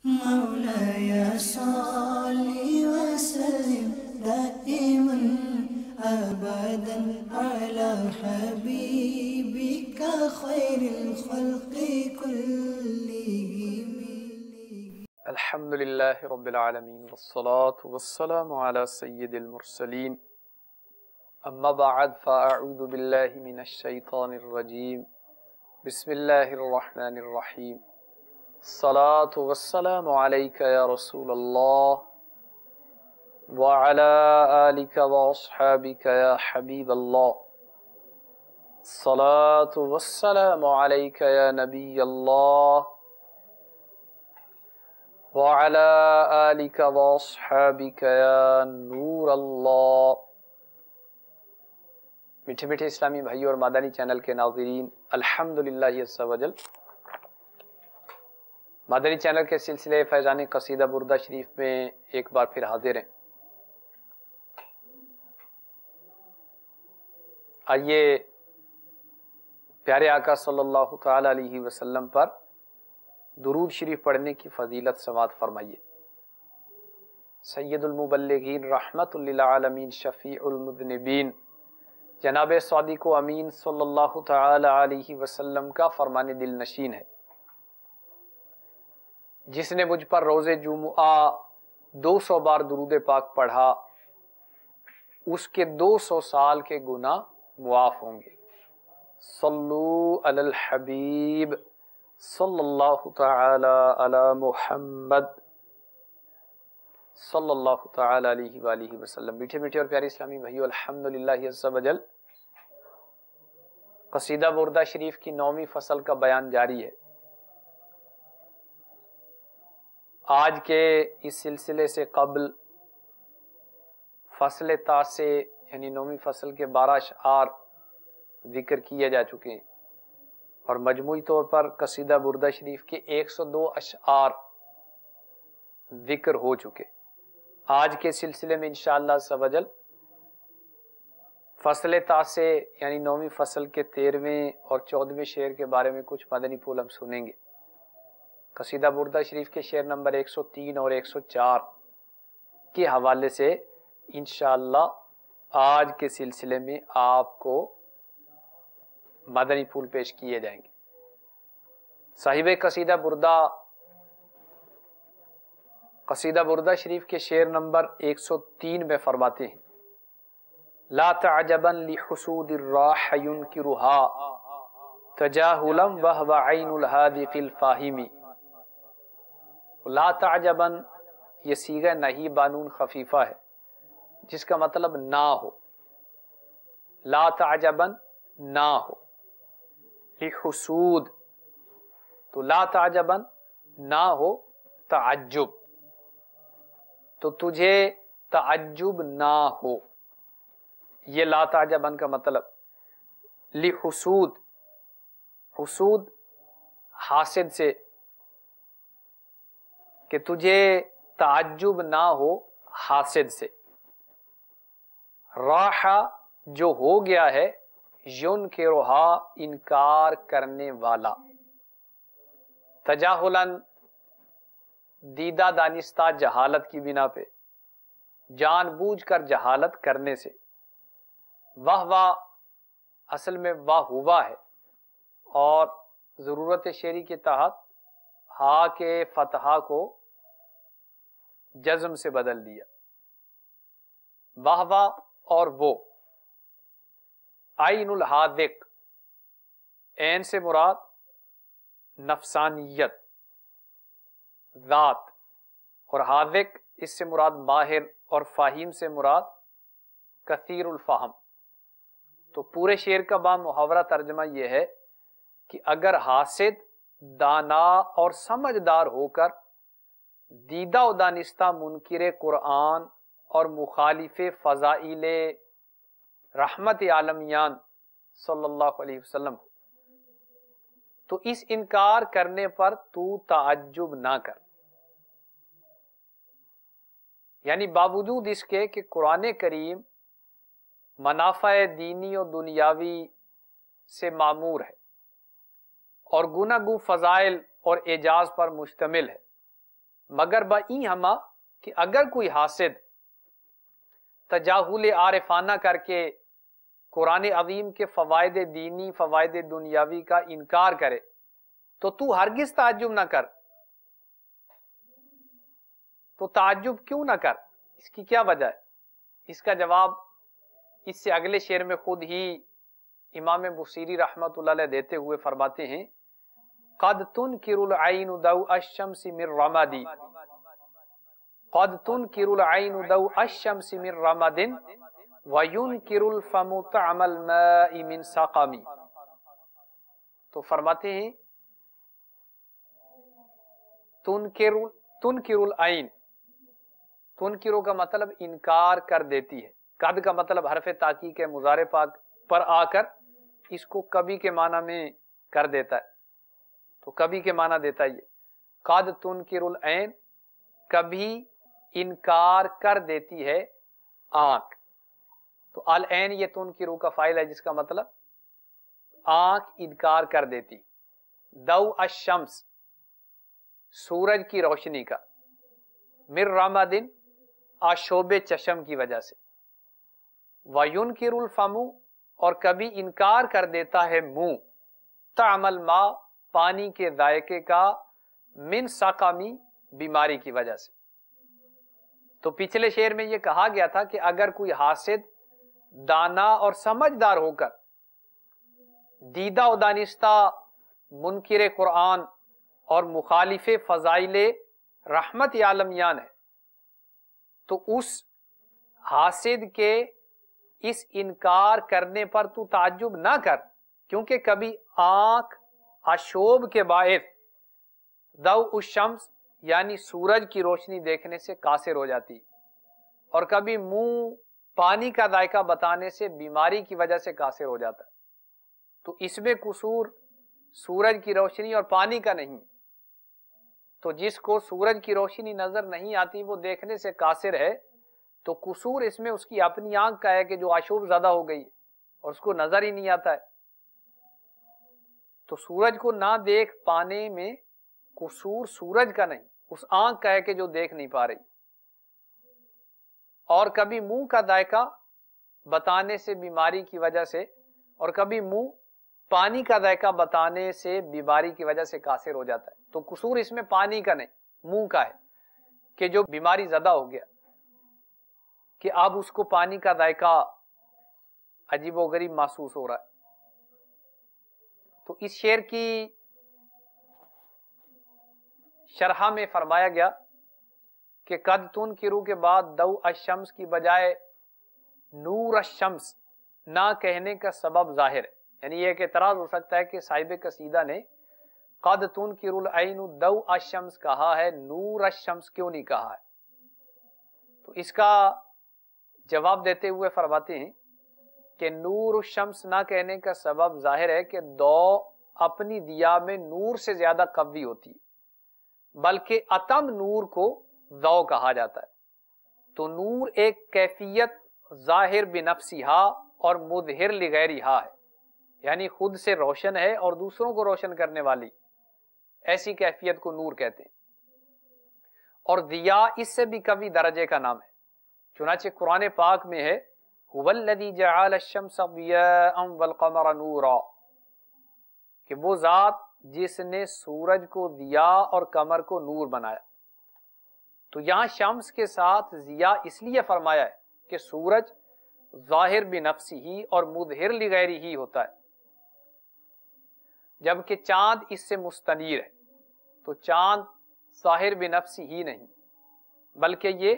مولاي صل وسلم دائما أبدا على حبيبك خير الخلق كلهم. الحمد لله رب العالمين والصلاة والسلام على سيد المرسلين. أما بعد فأعوذ بالله من الشيطان الرجيم. بسم الله الرحمن الرحيم. الصلاة والسلام عليك يا رسول الله وعلى آلك وأصحابك يا حبيب الله. الصلاة والسلام عليك يا نبي الله وعلى آلك وأصحابك يا نور الله. میٹھے میٹھے اسلامی بھائیوں اور مادانی چینل کے ناظرین، الحمدللہ عز و جل مادانی چینل کے سلسلے فیضان قصیدہ بردہ شریف میں ایک بار پھر حاضر ہیں. آئیے پیارے آقا صلی اللہ تعالی علیہ وسلم پر درود شریف پڑھنے کی فضیلت سماعت فرمائیے. سید المبلغین رحمت للعالمین شفیع المذنبین جناب صادق و امین صلی اللہ تعالی علیہ وسلم کا فرمان دل نشین ہے. جس نے مجھ پر روز جمعہ 200 بار درود پاک پڑھا اس کے 200 سال کے گناہ معاف ہوں گے. صلو علی الحبیب صلی اللہ تعالی علی محمد صلی اللہ تعالی علیہ وآلہ وسلم. میٹھے میٹھے اور پیارے اسلامی بھائیو، الحمدللہ عز و جل قصیدہ بردہ شریف کی 9ویں فصل کا بیان جاری ہے. آج کے اس سلسلے سے قبل فصل تاسع یعنی 9ویں فصل کے 12 اشعار ذکر کیے جا چکے ہیں اور مجموعی طور پر قصیدہ بردہ شریف کے 102 اشعار ذکر ہو چکے. آج کے سلسلے میں انشاءاللہ عز و جل فصل تاسع یعنی 9ویں فصل کے 13ویں اور 14ویں شعر کے بارے میں کچھ مدنی پھول ہم سنیں گے. قصیدہ بردہ شریف کے شعر نمبر 103 اور 104 کے حوالے سے انشاءاللہ آج کے سلسلے میں آپ کو مدنی پھول پیش کیے جائیں گے. صاحب قصیدہ بردہ شریف کے شعر نمبر 103 میں فرماتے ہیں: لا تعجبا لحسود الراح ينكرها تجاهلا وهو عين الهادق الفاهم. لا تعجبا یہ صیغہ نہیں بانون خفیفہ ہے جس کا مطلب نہ ہو. لا تعجبا نہ ہو، لحسود تو لا تعجبا نہ ہو تعجب، تو تجھے تعجب نہ ہو. یہ لا تعجبا کا مطلب. لحسود، حسود حاسد سے، کہ تجھے تعجب نہ ہو حاسد سے. راح جو ہو گیا ہے، ینکرھا انکار کرنے والا. تجاہلاً دیدہ دانستہ جہالت کی بنا پہ، جان بوجھ کر جہالت کرنے سے. واہ اصل میں واہ ہوا ہے اور ضرورت شعری کے تحت ہا کے فتحہ کو جزم سے بدل دیا. واہ اور وہ. عین الحاذق، عین سے مراد نفسانیت ذات، اور حاذق اس سے مراد ماہر، اور فاہیم سے مراد کثیر الفہم. تو پورے شعر کا با محاورہ ترجمہ یہ ہے کہ اگر حاسد دانا اور سمجھدار ہو کر دیدہ و دانستہ منکر قرآن اور مخالف فضائل رحمت عالمیان صلی اللہ علیہ وسلم تو اس انکار کرنے پر تو تعجب نہ کر. یعنی باوجود اس کے کہ قرآن کریم منافع دینی و دنیاوی سے معمور ہے اور گناہ گو فضائل اور اعجاز پر مشتمل ہے، مگر با این ہما کہ اگر کوئی حاسد تجاہل عارفانہ کر کے قرآن عظیم کے فوائد دینی فوائد دنیاوی کا انکار کرے تو ہرگز تعجب نہ کر. تو تعجب کیوں نہ کر؟ اس کی کیا وجہ ہے؟ اس کا جواب اس سے اگلے شعر میں خود ہی امام بصیری رحمت اللہ علیہ دیتے ہوئے فرماتے ہیں قد تنکر العین ضوء الشمس من رمد قد تنکر العین ضوء الشمس من رمد وینکر الفم طعم الماء من سقم. تو فرماتے ہیں تنکر العین، تنکرو کا مطلب انکار کر دیتی ہے، قد کا مطلب حرف تحقیق مضارع پاک پر آ کر اس کو کبھی کے معنی میں کر دیتا ہے، تو کبھی کے معنی دیتا ہے یہ قد تنکر العین، کبھی انکار کر دیتی ہے آنکھ. تو العین یہ تنکرو کا فاعل ہے جس کا مطلب آنکھ انکار کر دیتی. ضوء الشمس، سورج کی روشنی کا، من رمد، آشوب چشم کی وجہ سے، وَيُنْكِرُ الْفَمُ، اور کبھی انکار کر دیتا ہے منہ، طعم الماء، پانی کے ذائقے کا، من سقمی، بیماری کی وجہ سے. تو پچھلے شعر میں یہ کہا گیا تھا کہ اگر کوئی حاسد دانا اور سمجھدار ہو کر دیدہ و دانستہ منکر قرآن اور مخالف فضائل رحمت عالمیان ہے تو اس حاسد کے اس انکار کرنے پر تو تعجب نہ کر، کیونکہ کبھی آنکھ آشوب کے باعث ضوء الشمس یعنی سورج کی روشنی دیکھنے سے قاصر ہو جاتی، اور کبھی منہ پانی کا ذائقہ بتانے سے بیماری کی وجہ سے قاصر ہو جاتا ہے. تو اس میں قصور سورج کی روشنی اور پانی کا نہیں. تو جس کو سورج کی روشنی نظر نہیں آتی وہ دیکھنے سے قاصر ہے، تو قصور اس میں اس کی اپنی آنکھ کا ہے کہ جو آشوب زدہ ہو گئی اور اس کو نظر ہی نہیں آتا ہے. تو سورج کو نہ دیکھ پانے میں قصور سورج کا نہیں، اس آنکھ کا ہے کہ جو دیکھ نہیں پا رہی. اور کبھی منہ کا ذائقہ بتانے سے بیماری کی وجہ سے، اور کبھی منہ پانی کا ذائقہ بتانے سے بیماری کی وجہ سے قاصر ہو جاتا ہے. تو قصور اس میں پانی کا نہیں، منہ کا ہے کہ جو بیماری زدہ ہو گیا کہ اب اس کو پانی کا ذائقہ عجیب و غریب محسوس ہو رہا ہے. تو اس شعر کی شرح میں فرمایا گیا کہ قد تنکرو کے بعد ضوء الشمس کی بجائے نور الشمس نہ کہنے کا سبب ظاہر ہے. یعنی یہ ایک اعتراض ہو سکتا ہے کہ صاحب قصیدہ نے قد تنکر العین ضوء الشمس کہا ہے، نور الشمس کیوں نہیں کہا ہے؟ تو اس کا جواب دیتے ہوئے فرماتے ہیں کہ نور الشمس نہ کہنے کا سبب ظاہر ہے کہ ضوء اپنی دیا میں نور سے زیادہ قوی ہوتی ہے، بلکہ اتم نور کو ضوء کہا جاتا ہے. تو نور ایک کیفیت ظاہر بنفسہا اور مظہر لغیرہا ہے، یعنی خود سے روشن ہے اور دوسروں کو روشن کرنے والی، ایسی کیفیت کو نور کہتے ہیں. اور ضیاء اس سے بھی کبھی درجے کا نام ہے. چنانچہ قرآن پاک میں ہے هو الذی جعل الشمس ضیاء والقمر نورا، کہ وہ ذات جس نے سورج کو ضیاء اور قمر کو نور بنایا. تو یہاں شمس کے ساتھ ضیاء اس لیے فرمایا ہے کہ سورج ظاہر بنفسہ اور مظہر لغیرہ ہوتا ہے، جبکہ چاند اس سے مستنیر ہے. تو چاند ظاہر بنفسہ ہی نہیں بلکہ یہ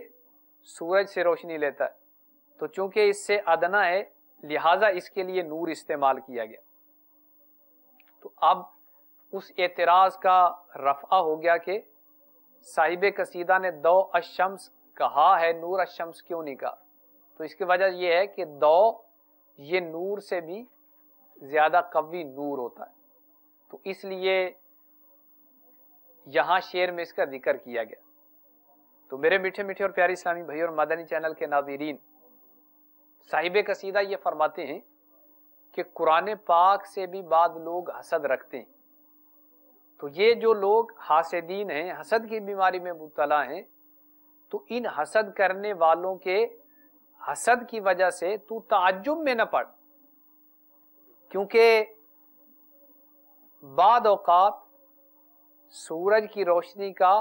سورج سے روشنی لیتا ہے. تو چونکہ اس سے ادنا ہے لہٰذا اس کے لیے نور استعمال کیا گیا. تو اب اس اعتراض کا رفع ہو گیا کہ صاحب قصیدہ نے ضوء الشمس کہا ہے، نور الشمس کیوں نہیں کہا؟ تو اس کی وجہ یہ ہے کہ ضوء یہ نور سے بھی زیادہ قوی نور ہوتا ہے، تو اس لیے یہاں شعر میں اس کا ذکر کیا گیا. تو میرے میٹھے میٹھے اور پیارے اسلامی بھائی اور مدنی چینل کے ناظرین، صاحب قصیدہ یہ فرماتے ہیں کہ قرآن پاک سے بھی بعض لوگ حسد رکھتے ہیں، تو یہ جو لوگ حاسدین ہیں، حسد کی بیماری میں مبتلا ہیں، تو ان حسد کرنے والوں کے حسد کی وجہ سے تو تعجب میں نہ پڑ، کیونکہ بعد اوقات سورج کی روشنی کا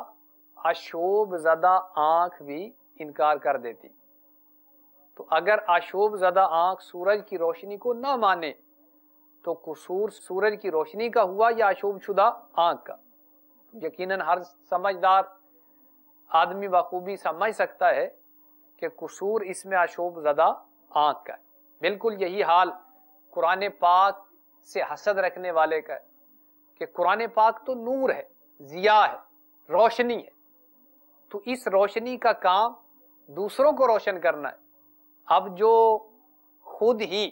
آشوب زدہ آنکھ بھی انکار کر دیتی. تو اگر آشوب زدہ آنکھ سورج کی روشنی کو نہ مانے تو قصور سورج کی روشنی کا ہوا یا آشوب شدہ آنکھ کا؟ یقیناً ہر سمجھدار آدمی بخوبی سمجھ سکتا ہے کہ قصور اس میں آشوب زدہ آنکھ کا ہے. بالکل یہی حال قرآن پاک سے حسد رکھنے والے کا ہے کہ قرآن پاک تو نور ہے، ضیاء ہے، روشنی ہے، تو اس روشنی کا کام دوسروں کو روشن کرنا ہے. اب جو خود ہی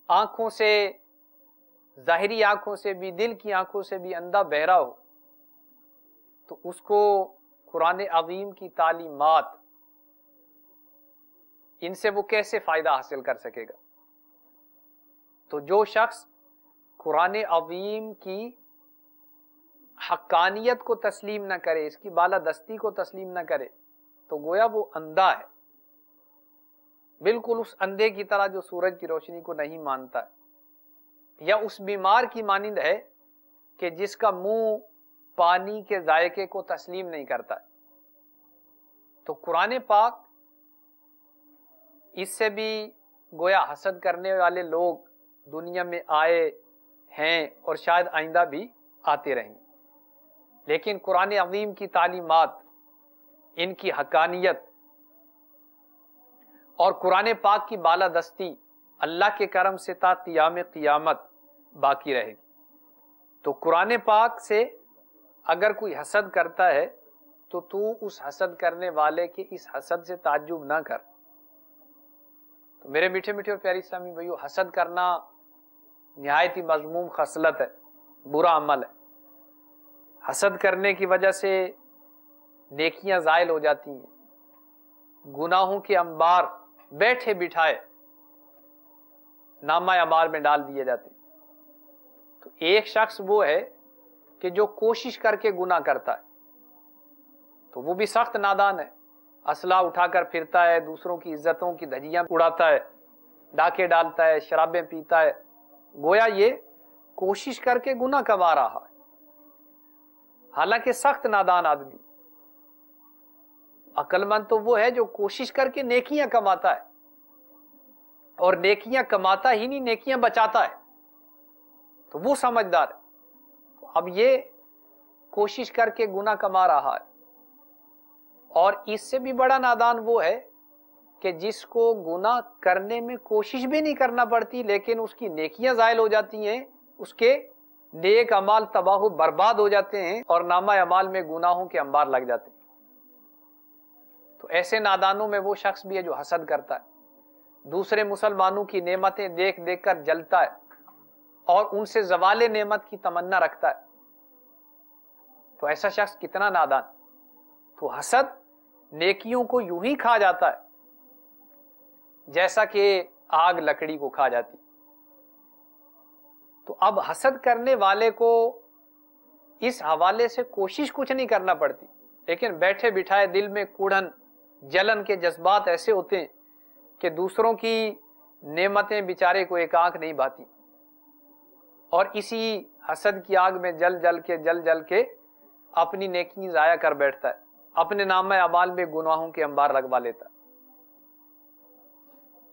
آنکھوں سے، ظاہری آنکھوں سے بھی، دل کی آنکھوں سے بھی اندھا بہرا ہو، تو اس کو قرآن عظیم کی تعلیمات، ان سے وہ کیسے فائدہ حاصل کر سکے گا؟ تو جو شخص قرآن عظیم کی حقانیت کو تسلیم نہ کرے، اس کی بالادستی کو تسلیم نہ کرے، تو گویا وہ اندھا ہے، بالکل اس اندھے کی طرح جو سورج کی روشنی کو نہیں مانتا ہے، یا اس بیمار کی مانند ہے کہ جس کا منہ پانی کے ذائقے کو تسلیم نہیں کرتا ہے. تو قرآن پاک اس سے بھی گویا حسد کرنے والے لوگ دنیا میں آئے ہیں اور شاید آئندہ بھی آتے رہیں گے، لیکن قرآن عظیم کی تعلیمات، ان کی حقانیت اور قرآن پاک کی بالادستی اللہ کے کرم سے تا قیام قیامت باقی رہے گی. تو قرآن پاک سے اگر کوئی حسد کرتا ہے تو اس حسد کرنے والے کے اس حسد سے تعجب نہ کر. تو میرے میٹھے میٹھے اور پیارے اسلامی بھائیو، حسد کرنا نہایت ہی مذموم خصلت ہے، برا عمل ہے. حسد کرنے کی وجہ سے نیکیاں زائل ہو جاتی ہیں، گناہوں کے انبار بیٹھے بٹھائے نامہ اعمال میں ڈال دیے جاتے ہیں. تو ایک شخص وہ ہے کہ جو کوشش کر کے گناہ کرتا ہے، تو وہ بھی سخت نادان ہے، اسلحہ اٹھا کر پھرتا ہے، دوسروں کی عزتوں کی دھجیاں اڑاتا ہے، ڈاکے ڈالتا ہے، شرابیں پیتا ہے، گویا یہ کوشش کر کے گناہ کما رہا ہے، حالانکہ سخت نادان آدمی. عقل مند تو وہ ہے جو کوشش کر کے نیکیاں کماتا ہے، اور نیکیاں کماتا ہی نہیں، نیکیاں بچاتا ہے، تو وہ سمجھدار ہے. اب یہ کوشش کر کے گناہ کما رہا ہے، اور اس سے بھی بڑا نادان وہ ہے کہ جس کو گناہ کرنے میں کوشش بھی نہیں کرنا پڑتی، لیکن اس کی نیکیاں زائل ہو جاتی ہیں، اس کے نیک اعمال تباہ و برباد ہو جاتے ہیں، اور نامہ اعمال میں گناہوں کے انبار لگ جاتے ہیں. تو ایسے نادانوں میں وہ شخص بھی ہے جو حسد کرتا ہے، دوسرے مسلمانوں کی نعمتیں دیکھ دیکھ کر جلتا ہے اور ان سے زوال نعمت کی تمنا رکھتا ہے. تو ایسا شخص کتنا نادان. تو حسد نیکیوں کو یوں ہی کھا جاتا ہے جیسا کہ آگ لکڑی کو کھا جاتی. تو اب حسد کرنے والے کو اس حوالے سے کوشش کچھ نہیں کرنا پڑتی، لیکن بیٹھے بٹھائے دل میں کوڑھن جلن کے جذبات ایسے ہوتے ہیں کہ دوسروں کی نعمتیں بیچارے کو ایک آنکھ نہیں بھاتی، اور اسی حسد کی آگ میں جل جل کے اپنی نیکی ضائع کر بیٹھتا ہے، اپنے نامہ اعمال میں گناہوں کے انبار لگوا لیتا ہے.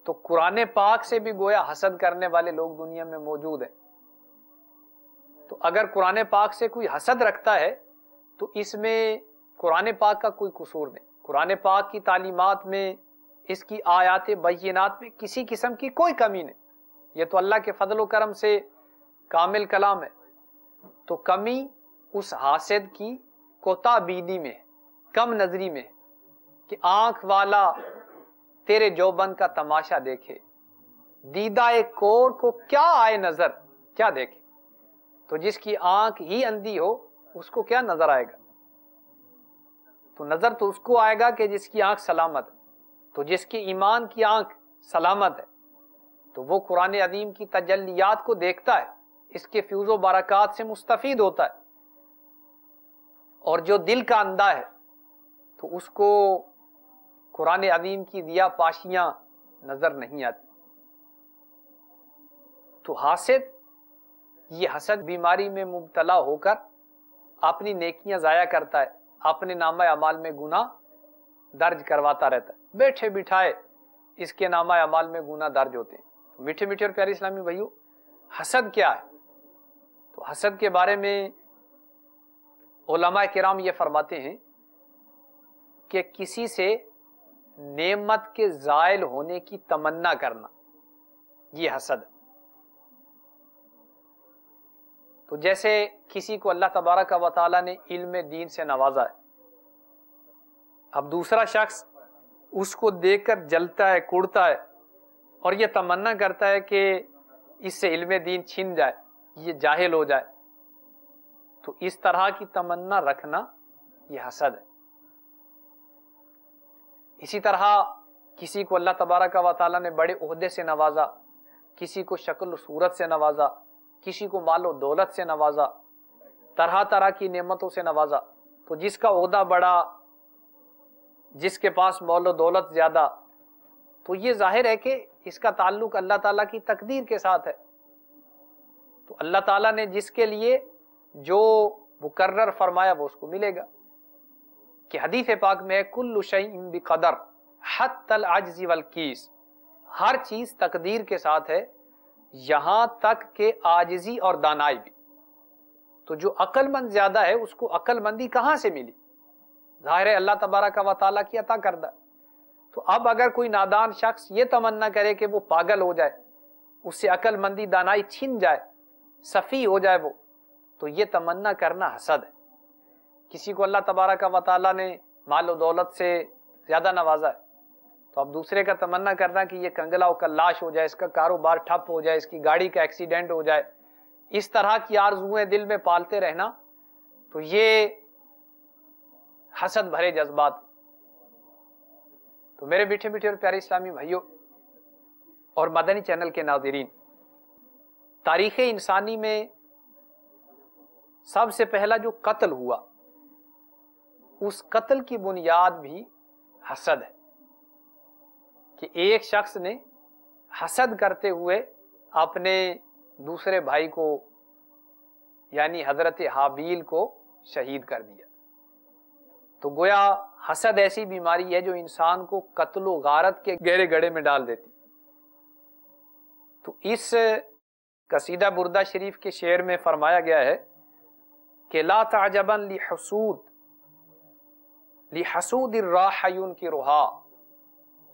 تو قرآن پاک سے بھی گویا حسد کرنے والے لوگ دنیا میں موجود ہیں. تو اگر قرآن پاک سے کوئی حسد رکھتا ہے تو اس میں قرآن پاک کا کوئی قصور نہیں. قرآن پاک کی تعلیمات میں، اس کی آیات بینات میں کسی قسم کی کوئی کمی نہیں. یہ تو اللہ کے فضل و کرم سے کامل کلام ہے. تو کمی اس حاسد کی کوتا بینی میں ہے، کم نظری میں ہے، کہ آنکھ والا تیرے جوبن کا تماشا دیکھے، دیدہ ایک کور کو کیا آئے نظر، کیا دیکھے. تو جس کی آنکھ ہی اندھی ہو اس کو کیا نظر آئے گا؟ تو نظر تو اس کو آئے گا کہ جس کی آنکھ سلامت ہے. تو جس کی ایمان کی آنکھ سلامت ہے تو وہ قرآن عظیم کی تجلیات کو دیکھتا ہے، اس کے فیوز و برکات سے مستفید ہوتا ہے، اور جو دل کا اندھا ہے تو اس کو قرآن عظیم کی دیا پاشیاں نظر نہیں آتی۔ تو حاسد یہ حسد بیماری میں مبتلا ہو کر اپنی نیکیاں ضائع کرتا ہے، اپنے نامہ اعمال میں گناہ درج کرواتا رہتا ہے، بیٹھے بٹھائے اس کے نامہ اعمال میں گناہ درج ہوتے ہیں۔ میٹھے میٹھے اور پیارے اسلامی بھائیو، حسد کیا ہے؟ تو حسد کے بارے میں علماء کرام یہ فرماتے ہیں کہ کسی سے نعمت کے زائل ہونے کی تمنا کرنا، یہ حسد ہے۔ تو جیسے کسی کو اللہ تبارک و تعالیٰ نے علم دین سے نوازا ہے، اب دوسرا شخص اس کو دیکھ کر جلتا ہے، کڑتا ہے، اور یہ تمنا کرتا ہے کہ اس سے علم دین چھن جائے، یہ جاہل ہو جائے، تو اس طرح کی تمنا رکھنا یہ حسد ہے۔ اسی طرح کسی کو اللہ تبارک و تعالیٰ نے بڑے عہدے سے نوازا، کسی کو شکل و صورت سے نوازا، کسی کو مال و دولت سے نوازا، طرح طرح کی نعمتوں سے نوازا، تو جس کا عہدہ بڑا، جس کے پاس مال و دولت زیادہ، تو یہ ظاہر ہے کہ اس کا تعلق اللہ تعالیٰ کی تقدیر کے ساتھ ہے۔ تو اللہ تعالیٰ نے جس کے لیے جو مقرر فرمایا وہ اس کو ملے گا، کہ حدیث پاک میں ہے کل شیء بقدر حتی العجز والکیس، ہر چیز تقدیر کے ساتھ ہے، یہاں تک کہ عاجزی اور دانائی بھی۔ تو جو عقل مند زیادہ ہے اس کو عقل مندی کہاں سے ملی؟ ظاہر ہے اللہ تبارک و تعالیٰ کی عطا کردہ۔ تو اب اگر کوئی نادان شخص یہ تمنا کرے کہ وہ پاگل ہو جائے، اس سے عقل مندی دانائی چھن جائے، سفی ہو جائے وہ، تو یہ تمنا کرنا حسد ہے۔ کسی کو اللہ تبارک و تعالیٰ نے مال و دولت سے زیادہ نوازا ہے، تو اب دوسرے کا تمنا کرنا کہ یہ کنگلا و کلاش ہو جائے، اس کا کاروبار ٹھپ ہو جائے، اس کی گاڑی کا ایکسیڈنٹ ہو جائے، اس طرح کی آرزوئیں دل میں پالتے رہنا، تو یہ حسد بھرے جذبات۔ تو میرے میٹھے میٹھے اور پیارے اسلامی بھائیوں اور مدنی چینل کے ناظرین، تاریخ انسانی میں سب سے پہلا جو قتل ہوا، اس قتل کی بنیاد بھی حسد ہے، کہ ایک شخص نے حسد کرتے ہوئے اپنے دوسرے بھائی کو یعنی حضرت حابیل کو شہید کر دیا۔ تو گویا حسد ایسی بیماری ہے جو انسان کو قتل و غارت کے گہرے گڑھے میں ڈال دیتی۔ تو اس قصیدہ بردہ شریف کے شعر میں فرمایا گیا ہے کہ لا تعجبا لحسود الراح ينکرھا،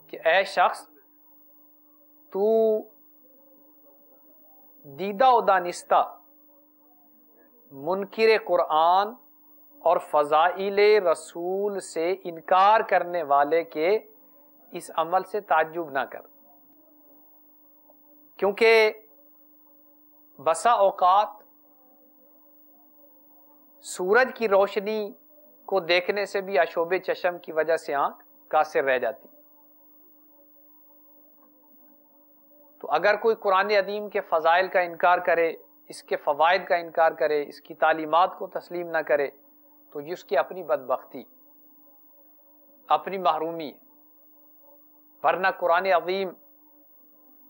کہ اے شخص تو دیدہ و دانستہ منکر قرآن اور فضائل رسول سے انکار کرنے والے کے اس عمل سے تعجب نہ کر، کیونکہ بسا اوقات سورج کی روشنی کو دیکھنے سے بھی آشوب چشم کی وجہ سے آنکھ قاصر رہ جاتی۔ تو اگر کوئی قرآن عظیم کے فضائل کا انکار کرے، اس کے فوائد کا انکار کرے، اس کی تعلیمات کو تسلیم نہ کرے، تو یہ اس کی اپنی بدبختی، اپنی محرومی ہے۔ ورنہ قرآن عظیم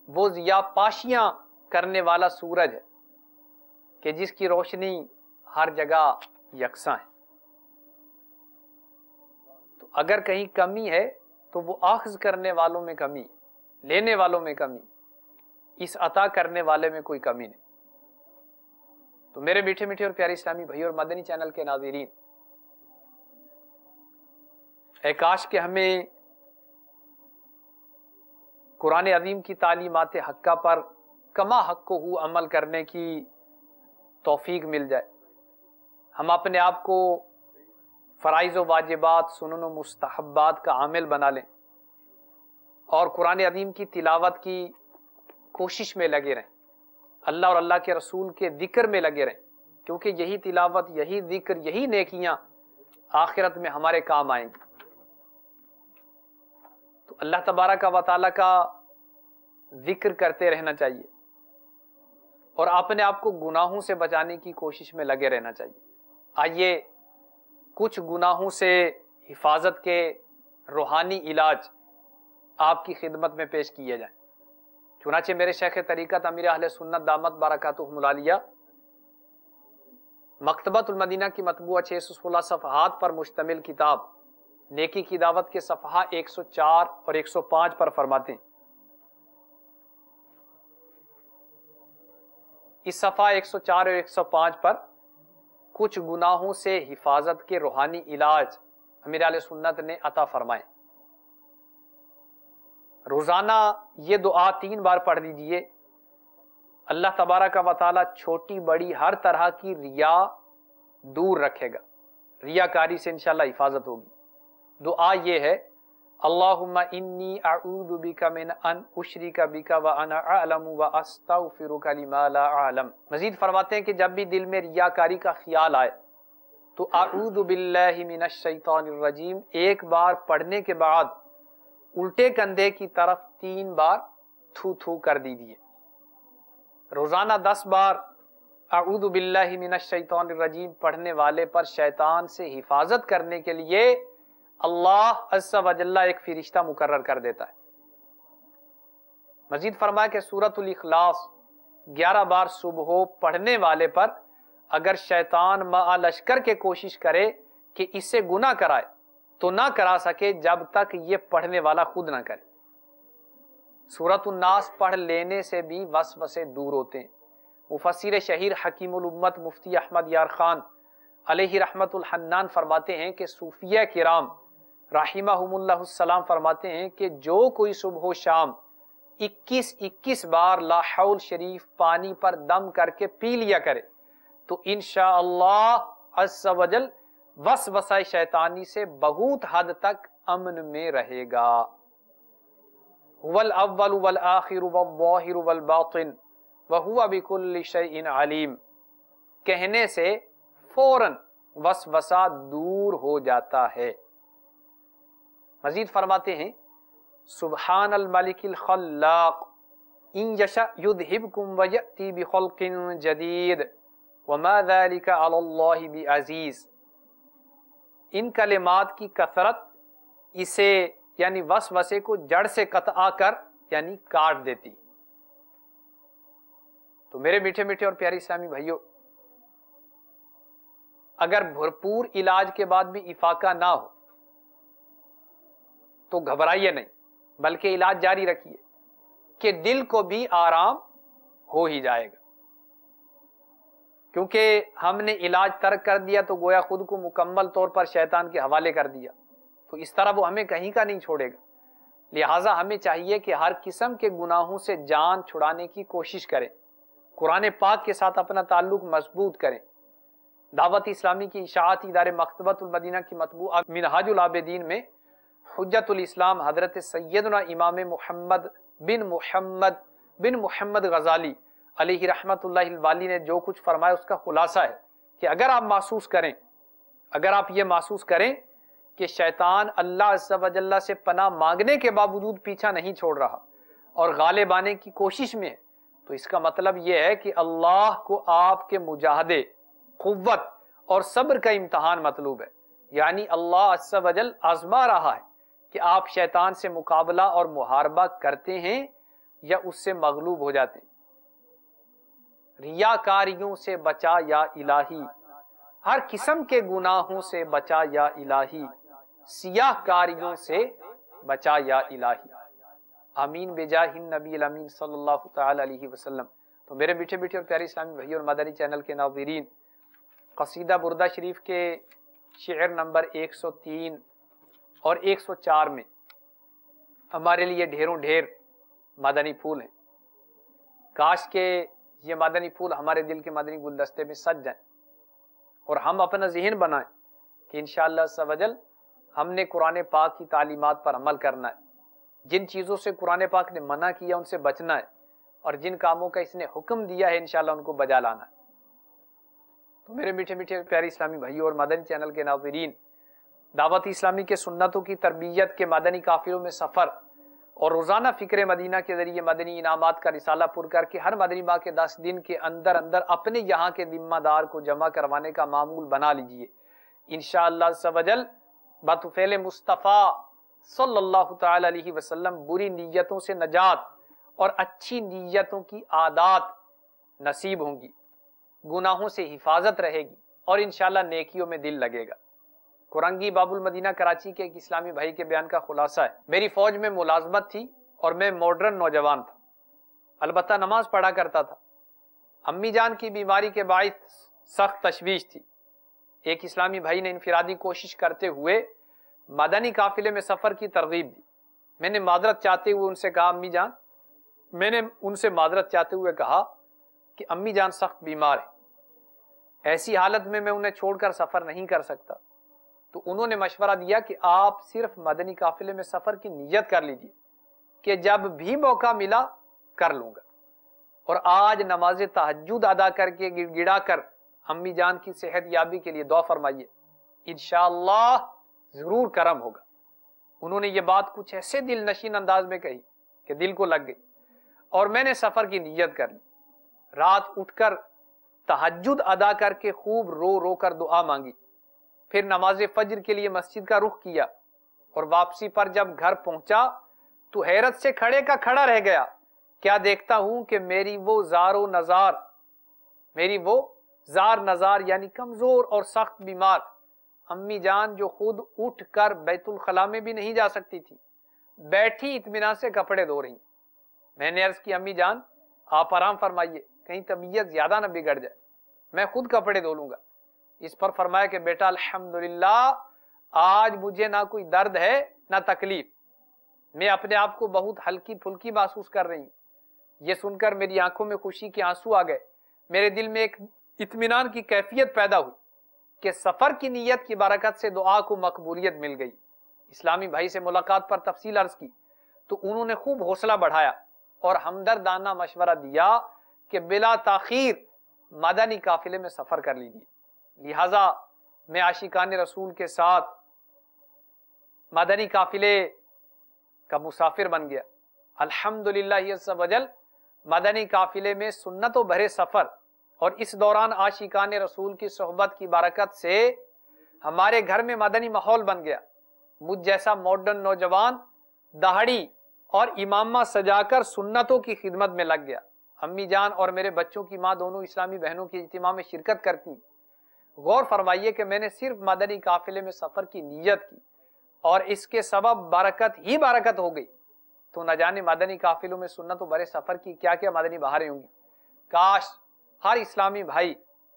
وہ ضیاء پاشیاں کرنے والا سورج ہے کہ جس کی روشنی ہر جگہ یکساں ہے۔ تو اگر کہیں کمی ہے تو وہ اخذ کرنے والوں میں کمی، لینے والوں میں کمی، اس عطا کرنے والے میں کوئی کمی نہیں۔ تو میرے میٹھے میٹھے اور پیارے اسلامی بھائی اور مدنی چینل کے ناظرین، اے کاش کہ ہمیں قرآن عظیم کی تعلیمات حقہ پر کما حق ہو عمل کرنے کی توفیق مل جائے، ہم اپنے آپ کو فرائض و واجبات، سنن و مستحبات کا عامل بنا لیں، اور قرآن عظیم کی تلاوت کی کوشش میں لگے رہیں، اللہ اور اللہ کے رسول کے ذکر میں لگے رہیں، کیونکہ یہی تلاوت، یہی ذکر، یہی نیکیاں آخرت میں ہمارے کام آئیں گی۔ تو اللہ تبارک و تعالیٰ کا ذکر کرتے رہنا چاہیے، اور اپنے آپ کو گناہوں سے بچانے کی کوشش میں لگے رہنا چاہیے۔ آئیے کچھ گناہوں سے حفاظت کے روحانی علاج آپ کی خدمت میں پیش کیے جائیں۔ چنانچہ میرے شیخ طریقت امیر اہل سنت دامت برکاتہم العالیہ مکتبۃ المدینہ کی مطبوعہ 616 صفحات پر مشتمل کتاب نیکی کی دعوت کے صفحہ 104 اور 105 پر فرماتے ہیں، اس صفحہ 104 اور 105 پر کچھ گناہوں سے حفاظت کے روحانی علاج امیر اہل سنت نے عطا فرمائے۔ روزانہ یہ دعا 3 بار پڑھ لیجئے، اللہ تبارک و تعالی چھوٹی بڑی ہر طرح کی ریا دور رکھے گا، ریاکاری سے انشاءاللہ حفاظت ہوگی۔ دعا یہ ہے، اللہم انی اعوذ بک من ان اشرک بک وانا اعلم واستغفرک لما لا اعلم۔ مزید فرماتے ہیں کہ جب بھی دل میں ریاکاری کا خیال آئے تو اعوذ باللہ من الشیطان الرجیم ایک بار پڑھنے کے بعد الٹے کندھے کی طرف 3 بار تھو تھو کر دیجیے۔ روزانہ 10 بار اعوذ باللہ من الشیطان الرجیم پڑھنے والے پر شیطان سے حفاظت کرنے کے لیے اللہ عز و جل ایک فرشتہ مقرر کر دیتا ہے۔ مزید فرمایا کہ سورۃ الاخلاص 11 بار صبح پڑھنے والے پر اگر شیطان مع لشکر کے کوشش کرے کہ اس سے گناہ کرائے تو نہ کرا سکے جب تک یہ پڑھنے والا خود نہ کرے۔ سورۃ الناس پڑھ لینے سے بھی وسوسے دور ہوتے ہیں۔ مفسر شہیر حکیم الامت مفتی احمد یار خان علیہ رحمت الحنان فرماتے ہیں کہ صوفیہ کرام رحمہم اللہ السلام فرماتے ہیں کہ جو کوئی صبح و شام 21 بار لا حول شریف پانی پر دم کر کے پی لیا کرے تو انشاءاللہ عز و جل وسوسہ شیطانی سے بہت حد تک امن میں رہے گا۔ هو الاول والآخر والظاہر والباطن وهو بكل شیء علیم، کہنے سے فوراً وسوسہ دور ہو جاتا ہے۔ مزید فرماتے ہیں، سبحان الملک الخلاق ان یشاء یذہبکم ویأتی بخلق جدید وما ذلک علی اللہ بعزیز۔ ان کلمات کی کثرت اسے یعنی وسوسے کو جڑ سے قطع کر یعنی کاٹ دیتی۔ تو میرے میٹھے میٹھے اور پیارے اسلامی بھائیوں، اگر بھرپور علاج کے بعد بھی افاقہ نہ ہو تو گھبرائیے نہیں، بلکہ علاج جاری رکھیے کہ دل کو بھی آرام ہو ہی جائے گا، کیونکہ ہم نے علاج ترک کر دیا تو گویا خود کو مکمل طور پر شیطان کے حوالے کر دیا، تو اس طرح وہ ہمیں کہیں کا نہیں چھوڑے گا۔ لہٰذا ہمیں چاہیے کہ ہر قسم کے گناہوں سے جان چھڑانے کی کوشش کریں، قرآن پاک کے ساتھ اپنا تعلق مضبوط کریں۔ دعوت اسلامی کی اشاعتی ادارے مکتبۃ المدینہ کی مطبوعہ منہاج العابدین میں حجت الاسلام حضرت سیدنا امام محمد بن محمد غزالی علیہ رحمت اللہ الوالی نے جو کچھ فرمایا اس کا خلاصہ ہے کہ اگر آپ یہ محسوس کریں کہ شیطان اللہ عز و جل سے پناہ مانگنے کے باوجود پیچھا نہیں چھوڑ رہا اور غالب آنے کی کوشش میں ہے، تو اس کا مطلب یہ ہے کہ اللہ کو آپ کے مجاہدے، قوت اور صبر کا امتحان مطلوب ہے، یعنی اللہ عز و جل آزما رہا ہے کہ آپ شیطان سے مقابلہ اور محاربہ کرتے ہیں یا اس سے مغلوب ہو جاتے ہیں۔ ریاکاریوں سے بچا یا الہی، ہر قسم کے گناہوں سے بچا یا الہی، سیاہ کاریوں سے بچا یا الہی، آمین بجاہ النبی الامین صلی اللہ تعالی علیہ وسلم۔ تو میرے میٹھے میٹھے اور پیارے اسلامی بھائی اور مدنی چینل کے ناظرین، قصیدہ بردہ شریف کے شعر نمبر 103 اور 104 میں ہمارے لیے ڈھیروں ڈھیر مدنی پھول ہیں۔ کاش کہ یہ مدنی پھول ہمارے دل کے مدنی گلدستے میں سج جائیں اور ہم اپنا ذہن بنائیں کہ انشاءاللہ عز و جل ہم نے قرآن پاک کی تعلیمات پر عمل کرنا ہے، جن چیزوں سے قرآن پاک نے منع کیا ان سے بچنا ہے، اور جن کاموں کا اس نے حکم دیا ہے انشاءاللہ ان کو بجا لانا ہے۔ تو میرے میٹھے میٹھے پیارے اسلامی بھائیوں اور مدنی چینل کے ناظرین، دعوت اسلامی کے سنتوں کی تربیت کے مدنی قافلوں میں سفر اور روزانہ فکر مدینہ کے ذریعے مدنی انعامات کا رسالہ پر کر کے ہر مدنی ماہ کے 10 دن کے اندر اندر اپنے یہاں کے ذمہ دار کو جمع کروانے کا معمول بنا لیجئے. انشاءاللہ عز و جل بطفیل مصطفیٰ صلی اللہ تعالی علیہ وسلم بری نیتوں سے نجات اور اچھی نیتوں کی عادات نصیب ہوں گی، گناہوں سے حفاظت رہے گی اور انشاءاللہ نیکیوں میں دل لگے گا. کورنگی باب المدینہ کراچی کے ایک اسلامی بھائی کے بیان کا خلاصہ ہے. میری فوج میں ملازمت تھی اور میں ماڈرن نوجوان تھا، البتہ نماز پڑھا کرتا تھا. امی جان کی بیماری کے باعث سخت تشویش تھی. ایک اسلامی بھائی نے انفرادی کوشش کرتے ہوئے مدنی قافلے میں سفر کی ترغیب دی. میں نے معذرت چاہتے ہوئے ان سے کہا کہ امی جان سخت بیمار ہے، ایسی حالت میں انہیں چھوڑ کر سفر نہیں کر سکتا. تو انہوں نے مشورہ دیا کہ آپ صرف مدنی قافلے میں سفر کی نیت کر لیجئے کہ جب بھی موقع ملا کر لوں گا، اور آج نماز تہجد ادا کر کے گڑ گڑا کر امی جان کی صحت یابی کے لیے دعا فرمائیے، انشاءاللہ ضرور کرم ہوگا. انہوں نے یہ بات کچھ ایسے دل نشین انداز میں کہی کہ دل کو لگ گئی، اور میں نے سفر کی نیت کر لی. رات اٹھ کر تہجد ادا کر کے خوب رو رو کر دعا مانگی، پھر نماز فجر کے لیے مسجد کا رخ کیا، اور واپسی پر جب گھر پہنچا تو حیرت سے کھڑے کا کھڑا رہ گیا. کیا دیکھتا ہوں کہ میری وہ زار نزار یعنی کمزور اور سخت بیمار امی جان، جو خود اٹھ کر بیت الخلا میں بھی نہیں جا سکتی تھی، بیٹھی اطمینان سے کپڑے دھو رہی. میں نے عرض کی امی جان آپ آرام فرمائیے، کہیں طبیعت زیادہ نہ بگڑ جائے، میں خود کپڑے دھو لوں گا. اس پر فرمایا کہ بیٹا الحمدللہ آج مجھے نہ کوئی درد ہے نہ تکلیف، میں اپنے آپ کو بہت ہلکی پھلکی محسوس کر رہی ہوں. یہ سن کر میری آنکھوں میں خوشی کے آنسو آ گئے. میرے دل میں ایک اطمینان کی کیفیت پیدا ہوئی کہ سفر کی نیت کی برکت سے دعا کو مقبولیت مل گئی. اسلامی بھائی سے ملاقات پر تفصیل عرض کی تو انہوں نے خوب حوصلہ بڑھایا اور ہمدردانہ مشورہ دیا کہ بلا تاخیر مدنی قافلے میں سفر کر لیجیے. لہذا میں عاشقان رسول کے ساتھ مدنی قافلے کا مسافر بن گیا. الحمدللہ عز و جل مدنی قافلے میں سنتوں بھرے سفر اور اس دوران عاشقان رسول کی صحبت کی برکت سے ہمارے گھر میں مدنی ماحول بن گیا. مجھ جیسا ماڈرن نوجوان دہاڑی اور امامہ سجا کر سنتوں کی خدمت میں لگ گیا. امی جان اور میرے بچوں کی ماں دونوں اسلامی بہنوں کی اجتماع میں شرکت کرتی. غور فرمائیے کہ میں نے صرف مدنی قافلے میں سفر کی نیت کی اور اس کے سبب برکت ہی برکت ہو گئی. تو نہ جانے مدنی قافلوں میں سنتوں بھرے سفر کی کیا کیا مدنی بہاریں ہوں گی. کاش ہر اسلامی بھائی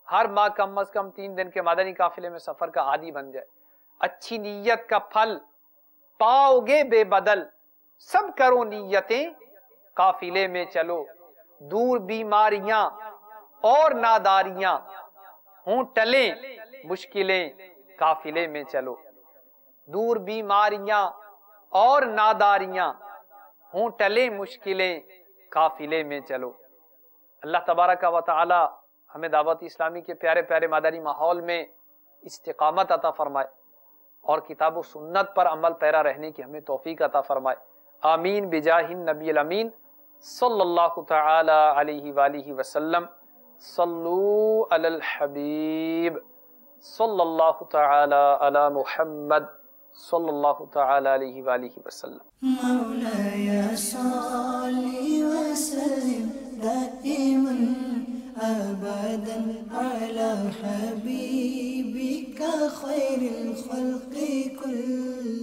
ہر ماہ کم از کم 3 دن کے مدنی قافلے میں سفر کا عادی بن جائے. اچھی نیت کا پھل پاؤ گے بے بدل، سب کرو نیتیں قافلے میں چلو. دور بیماریاں اور ناداریاں ہوں ٹلیں مشکلیں قافلے میں چلو. دور بیماریاں اور ناداریاں ہوں ٹلیں مشکلیں قافلے میں چلو. اللہ تبارک و تعالی ہمیں دعوت اسلامی کے پیارے پیارے مدنی ماحول میں استقامت عطا فرمائے اور کتاب و سنت پر عمل پیرا رہنے کی ہمیں توفیق عطا فرمائے. آمین بجاہ النبی الامین صلی اللہ تعالی علیہ وآلہ وسلم. صلو علی الحبیب صلی اللہ تعالی علی محمد صلی اللہ تعالی علیہ وآلہ وسلم. مولاي صل وسلم دائما أبدا على حبيبك خير الخلق كلهم.